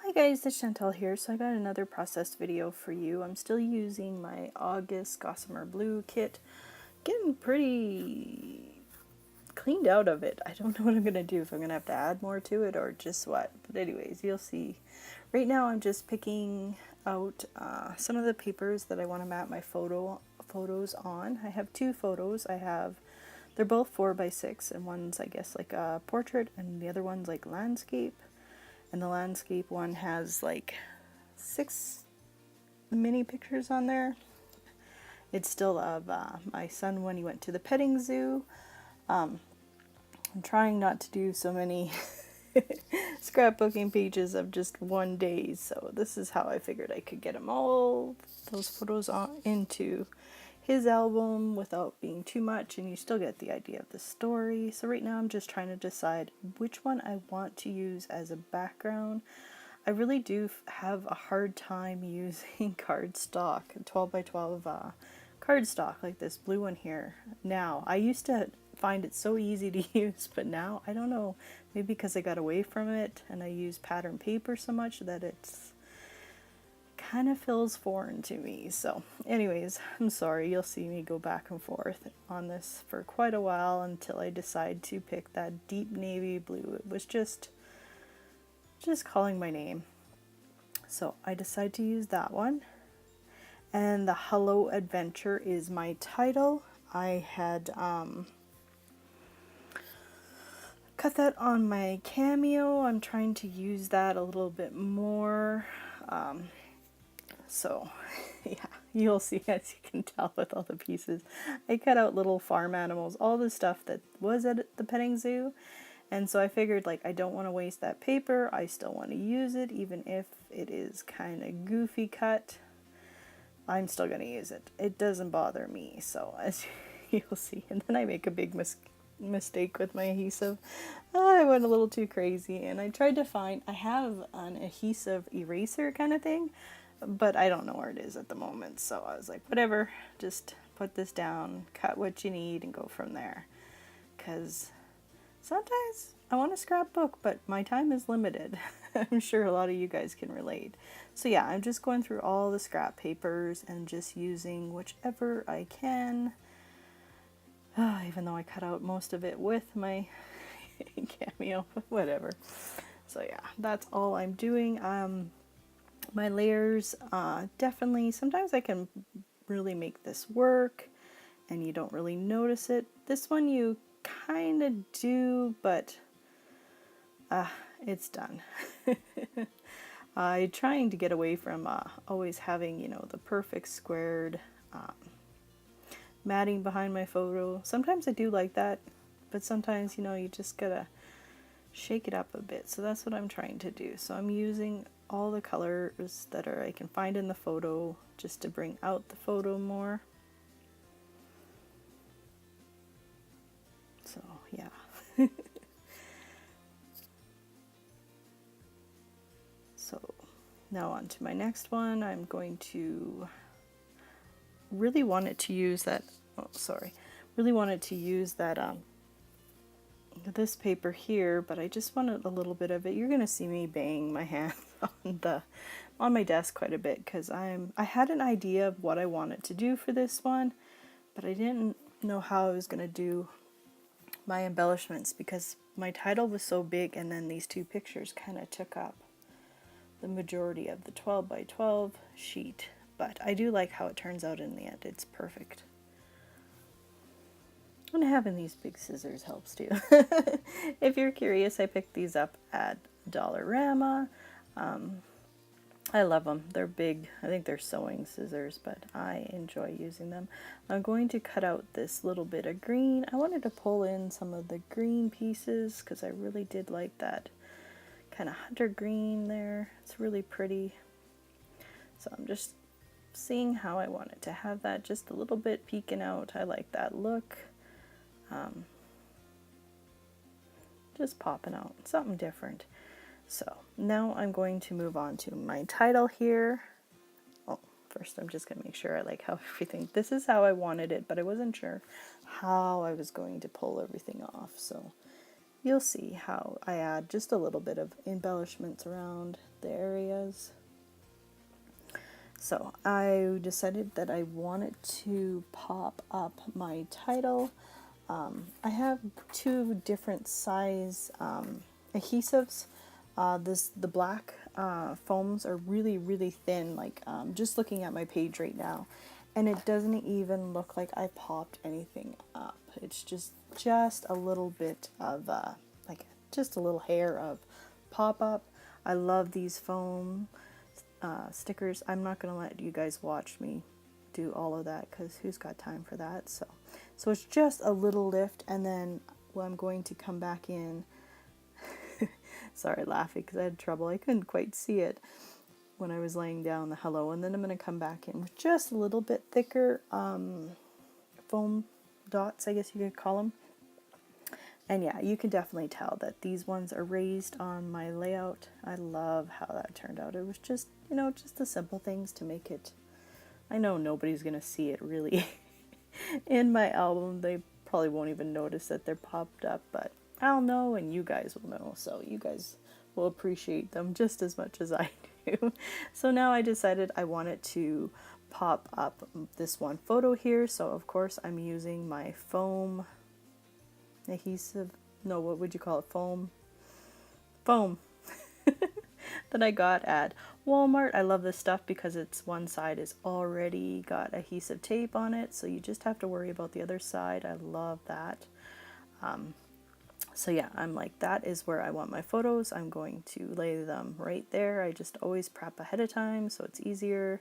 Hi guys, it's Shantele here. So I got another process video for you. I'm still using my August Gossamer Blue kit. Getting pretty cleaned out of it. I don't know what I'm going to do, if I'm going to have to add more to it or just what. But anyways, you'll see. Right now I'm just picking out some of the papers that I want to map my photos on. I have two photos. They're both 4x6, and one's I guess like a portrait and the other one's like landscape. And the landscape one has like 6 mini pictures on there. It's still of my son when he went to the petting zoo. I'm trying not to do so many scrapbooking pages of just one day, so this is how I figured I could get them all, those photos into his album without being too much, and you still get the idea of the story. So right now I'm just trying to decide which one I want to use as a background. I really do have a hard time using cardstock, 12x12 cardstock like this blue one here. Now, I used to find it so easy to use, but now, I don't know, maybe because I got away from it and I use pattern paper so much that it's kind of feels foreign to me. So anyways, I'm sorry, you'll see me go back and forth on this for quite a while until I decide to pick that deep navy blue. It was just calling my name. So I decided to use that one. And the Hello Adventure is my title. I had cut that on my Cameo. I'm trying to use that a little bit more. So yeah, you'll see, as you can tell with all the pieces. I cut out little farm animals, all the stuff that was at the petting zoo. And so I figured, like, I don't want to waste that paper. I still want to use it, even if it is kind of goofy cut. I'm still going to use it. It doesn't bother me, so as you'll see. And then I make a big mistake with my adhesive. I went a little too crazy, and I tried to find, I have an adhesive eraser kind of thing, but I don't know where it is at the moment. So I was like, whatever, just put this down, cut what you need, and go from there. Because sometimes I want to scrapbook, but my time is limited. I'm sure a lot of you guys can relate. So yeah, I'm just going through all the scrap papers and just using whichever I can. Even though I cut out most of it with my Cameo, whatever. So yeah, that's all I'm doing. My layers, definitely, sometimes I can really make this work and you don't really notice it. This one you kind of do, but it's done. I'm trying to get away from always having, you know, the perfect squared matting behind my photo. Sometimes I do like that, but sometimes, you know, you just gotta shake it up a bit. So that's what I'm trying to do. So I'm using all the colors that I can find in the photo just to bring out the photo more. So yeah. So now on to my next one. I'm going to really wanted to use that, really wanted to use that this paper here, but I just wanted a little bit of it. You're gonna see me bang my hands on my desk quite a bit because I had an idea of what I wanted to do for this one, but I didn't know how I was gonna do my embellishments because my title was so big, and then these two pictures kind of took up the majority of the 12x12 sheet. But I do like how it turns out in the end. It's perfect. And having these big scissors helps too. If you're curious, I picked these up at Dollarama. I love them. They're big. I think they're sewing scissors, but I enjoy using them. I'm going to cut out this little bit of green. I wanted to pull in some of the green pieces because I really did like that kind of hunter green there. It's really pretty. So I'm just seeing how I want it to have that just a little bit peeking out. I like that look. Just popping out, something different. So now I'm going to move on to my title here. Oh, first I'm just gonna make sure I like how everything, this is how I wanted it, but I wasn't sure how I was going to pull everything off. So you'll see how I add just a little bit of embellishments around the areas. So I decided that I wanted to pop up my title. I have two different size adhesives. The black foams are really thin, like just looking at my page right now, and it doesn't even look like I popped anything up. It's just a little bit of like just a little hair of pop up. I love these foam stickers. I'm not gonna let you guys watch me do all of that because who's got time for that? So it's just a little lift, and then I'm going to come back in. Sorry, laughing because I had trouble. I couldn't quite see it when I was laying down the hello, and then I'm going to come back in with just a little bit thicker foam dots, I guess you could call them. And yeah, you can definitely tell that these ones are raised on my layout. I love how that turned out. It was just, just the simple things to make it. I know nobody's going to see it really in my album. They probably won't even notice that they're popped up, but I'll know and you guys will know. So you guys will appreciate them just as much as I do. So now I decided I wanted to pop up this one photo here. So of course I'm using my foam adhesive, no, what would you call it? Foam that I got at Walmart. I love this stuff because it's one side is already got adhesive tape on it, so you just have to worry about the other side. I love that. So yeah, I'm like, that is where I want my photos. I'm going to lay them right there. I just always prep ahead of time so it's easier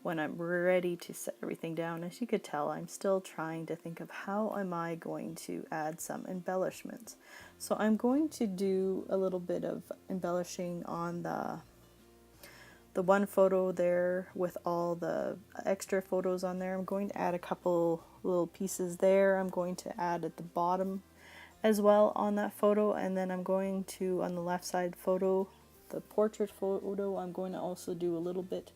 when I'm ready to set everything down. As you could tell, I'm still trying to think of how am I going to add some embellishments. So I'm going to do a little bit of embellishing on the one photo there with all the extra photos on there. I'm going to add a couple little pieces there. I'm going to add at the bottom as well on that photo, and then I'm going to, on the left side photo, the portrait photo, I'm going to also do a little bit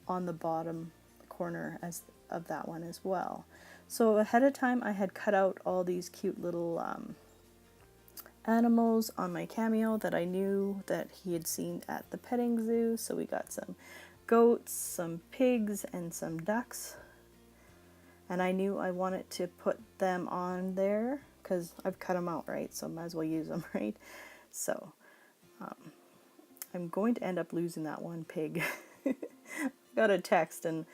on the bottom corner of that one as well. So ahead of time I had cut out all these cute little animals on my cameo that I knew that he had seen at the petting zoo. So we got some goats, some pigs, and some ducks, and I knew I wanted to put them on there because I've cut them out, right? So I might as well use them, right? So I'm going to end up losing that one pig. Got a text, and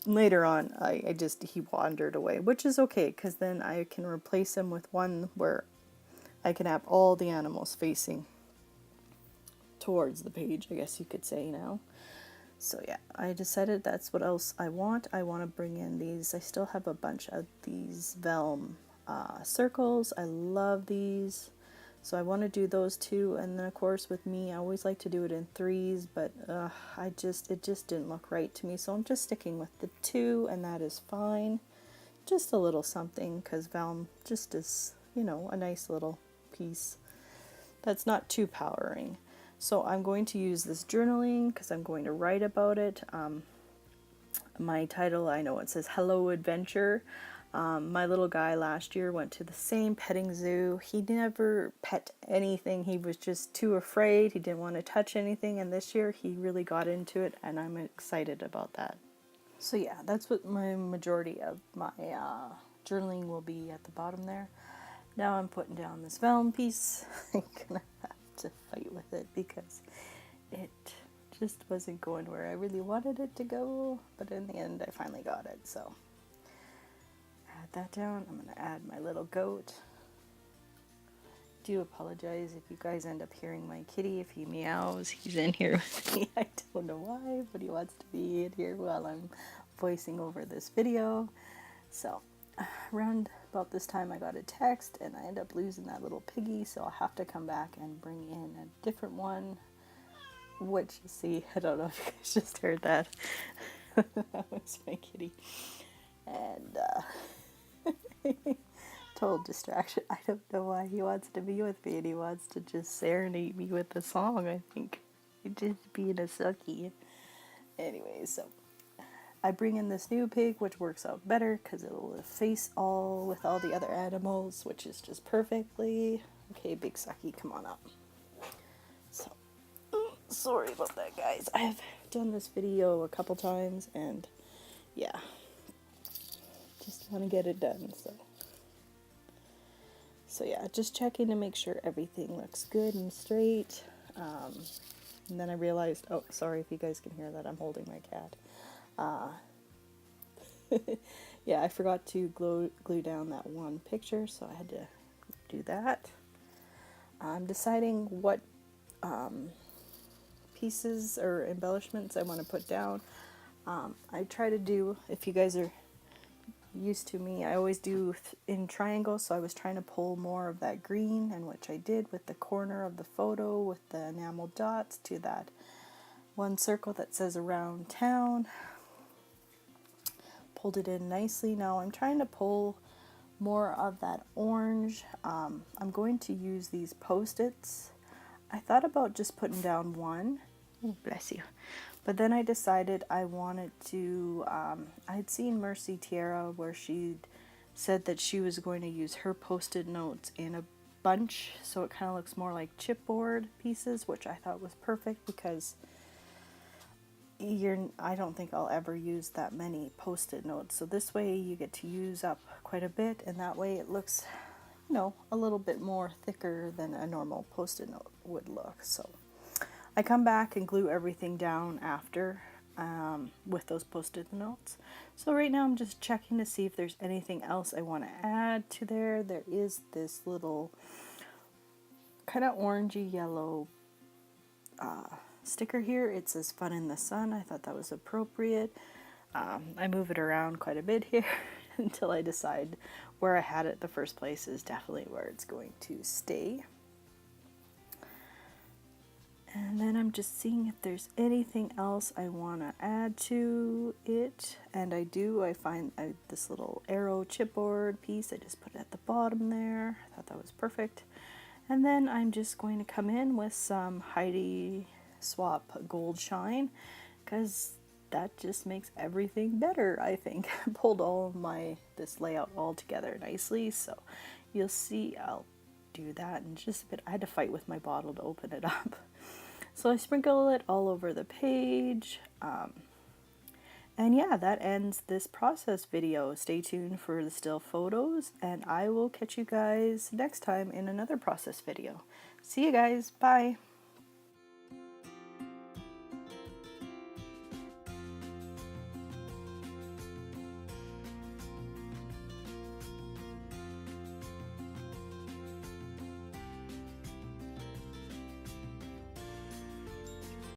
later on he wandered away, which is okay because then I can replace him with one where I can have all the animals facing towards the page, I guess you could say now. So yeah, I decided that's what else I want. I want to bring in these. I still have a bunch of these vellum circles. I love these. So I want to do those two, and then of course with me I always like to do it in threes, but it just didn't look right to me, so I'm just sticking with the two, and that is fine. Just a little something, because vellum just is, a nice little piece that's not too powering. So I'm going to use this journaling because I'm going to write about it. My title, I know it says Hello Adventure. My little guy last year went to the same petting zoo. He never pet anything. He was just too afraid. He didn't want to touch anything. And this year he really got into it, and I'm excited about that. So yeah, that's what my majority of my journaling will be at the bottom there. Now I'm putting down this vellum piece. I'm gonna have to fight with it because it just wasn't going where I really wanted it to go. But in the end, I finally got it. So add that down. I'm going to add my little goat. Do apologize if you guys end up hearing my kitty. If he meows, he's in here with me. I don't know why, but he wants to be in here while I'm voicing over this video. So around about this time I got a text, and I end up losing that little piggy, so I'll have to come back and bring in a different one, which you see, I don't know if you guys just heard that. That was my kitty. And total distraction. I don't know why he wants to be with me, and he wants to just serenade me with a song, I think. He's just being a sucky. Anyway, so I bring in this new pig, which works out better because it'll face all with all the other animals, which is just perfectly. Okay, Big Sucky, come on up. So, sorry about that, guys. I've done this video a couple times, and yeah, just want to get it done. So yeah, just checking to make sure everything looks good and straight. And then I realized, oh, sorry if you guys can hear that, I'm holding my cat. Yeah, I forgot to glue down that one picture, so I had to do that. I'm deciding what pieces or embellishments I want to put down. I try to do, if you guys are used to me, I always do in triangles, so I was trying to pull more of that green, and which I did with the corner of the photo with the enamel dots to that one circle that says around town. Pulled it in nicely. Now I'm trying to pull more of that orange. I'm going to use these Post-its. I thought about just putting down one. Oh, bless you. But then I decided I wanted to, I had seen Mercy Tierra where she said that she was going to use her Post-it notes in a bunch, so it kind of looks more like chipboard pieces, which I thought was perfect because I don't think I'll ever use that many Post-it notes. So this way you get to use up quite a bit, and that way it looks, you know, a little bit more thicker than a normal Post-it note would look. So I come back and glue everything down after with those Post-it notes. So right now I'm just checking to see if there's anything else I want to add to there. There is this little kind of orangey yellow sticker here. It says fun in the sun. I thought that was appropriate. I move it around quite a bit here until I decide where I had it the first place is definitely where it's going to stay. And then I'm just seeing if there's anything else I want to add to it. And I do. I find this little arrow chipboard piece. I just put it at the bottom there. I thought that was perfect. And then I'm just going to come in with some Heidi Swap Gold Shine, because that just makes everything better, I think. I pulled all of this layout all together nicely, so you'll see I'll do that in just a bit. I had to fight with my bottle to open it up. So I sprinkle it all over the page. And yeah, that ends this process video. Stay tuned for the still photos, and I will catch you guys next time in another process video. See you guys. Bye.